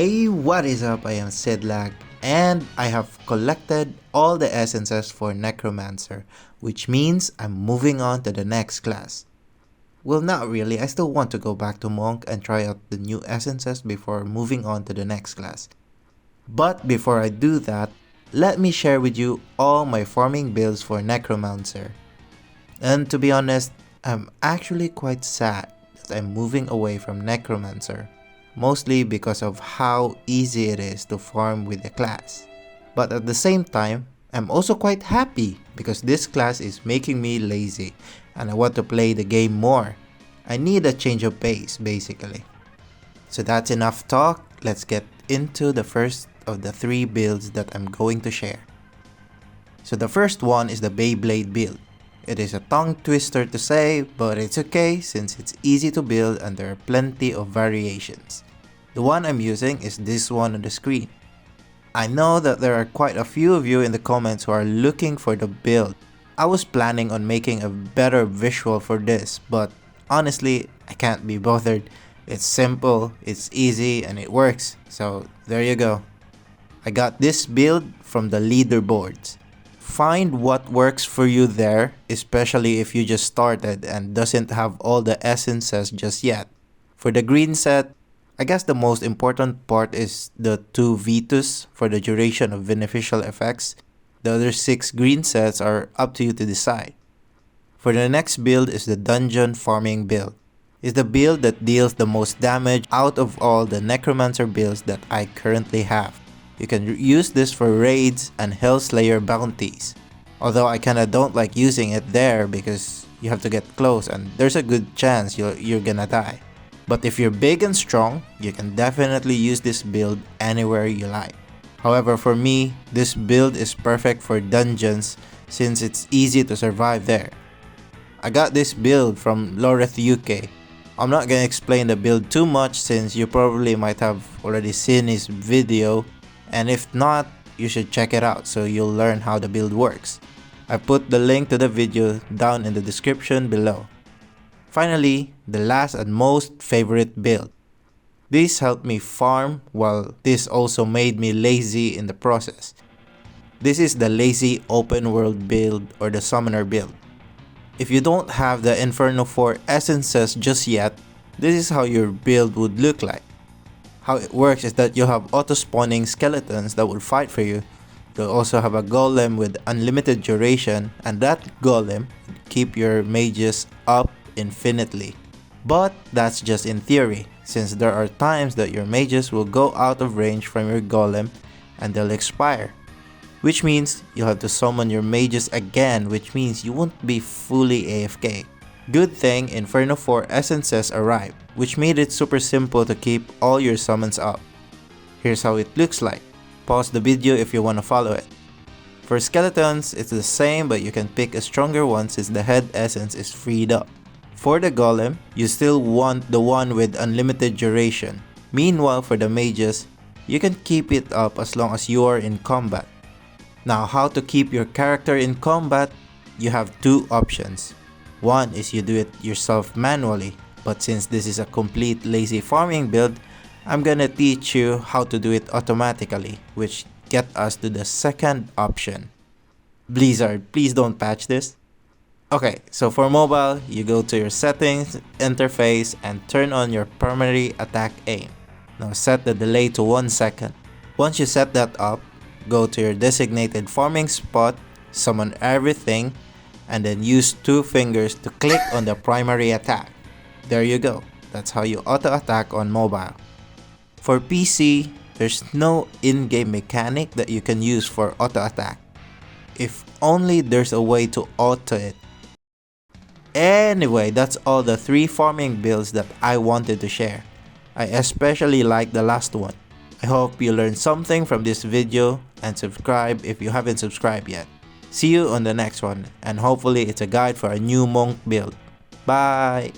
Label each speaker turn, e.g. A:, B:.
A: Hey, what is up? I am Sidlag, and I have collected all the essences for Necromancer, which means I'm moving on to the next class. Well, not really, I still want to go back to Monk and try out the new essences before moving on to the next class. But before I do that, let me share with you all my farming builds for Necromancer. And to be honest, I'm actually quite sad that I'm moving away from Necromancer. Mostly because of how easy it is to farm with the class. But at the same time, I'm also quite happy because this class is making me lazy and I want to play the game more. I need a change of pace basically. So that's enough talk, let's get into the first of the 3 builds that I'm going to share. So the first one is the Beyblade build. It is a tongue twister to say, but it's okay since it's easy to build and there are plenty of variations. The one I'm using is this one on the screen. I know that there are quite a few of you in the comments who are looking for the build. I was planning on making a better visual for this, but honestly, I can't be bothered. It's simple, it's easy, and it works, so there you go. I got this build from the leaderboards. Find what works for you there, especially if you just started and doesn't have all the essences just yet. For the green set, I guess the most important part is the 2 Vitus for the duration of beneficial effects. The other 6 green sets are up to you to decide. For the next build is the dungeon farming build. It's the build that deals the most damage out of all the Necromancer builds that I currently have. You can use this for raids and Hellslayer bounties. Although I kinda don't like using it there because you have to get close and there's a good chance you're gonna die. But if you're big and strong, you can definitely use this build anywhere you like. However, for me, this build is perfect for dungeons since it's easy to survive there. I got this build from Loreth UK. I'm not gonna explain the build too much since you probably might have already seen his video. And if not, you should check it out so you'll learn how the build works. I put the link to the video down in the description below. Finally, the last and most favorite build. This helped me farm while this also made me lazy in the process. This is the lazy open world build or the summoner build. If you don't have the Inferno 4 essences just yet, this is how your build would look like. How it works is that you have auto-spawning skeletons that will fight for you. You'll also have a golem with unlimited duration, and that golem will keep your mages up infinitely. But that's just in theory, since there are times that your mages will go out of range from your golem and they'll expire. Which means you'll have to summon your mages again, which means you won't be fully AFK. Good thing Inferno 4 essences arrived, which made it super simple to keep all your summons up. Here's how it looks like. Pause the video if you want to follow it. For skeletons, it's the same but you can pick a stronger one since the head essence is freed up. For the golem, you still want the one with unlimited duration. Meanwhile for the mages, you can keep it up as long as you are in combat. Now how to keep your character in combat? You have 2 options. One is you do it yourself manually, but since this is a complete lazy farming build, I'm gonna teach you how to do it automatically, which get us to the second option. Blizzard, please don't patch this. Okay, so for mobile, you go to your settings, interface, and turn on your primary attack aim. Now set the delay to 1 second. Once you set that up, go to your designated farming spot, summon everything, and then use 2 fingers to click on the primary attack. There you go, that's how you auto attack on mobile. For PC, there's no in-game mechanic that you can use for auto attack. If only there's a way to auto it. Anyway, that's all the 3 farming builds that I wanted to share. I especially like the last one. I hope you learned something from this video and subscribe if you haven't subscribed yet. See you on the next one, and hopefully it's a guide for a new monk build. Bye!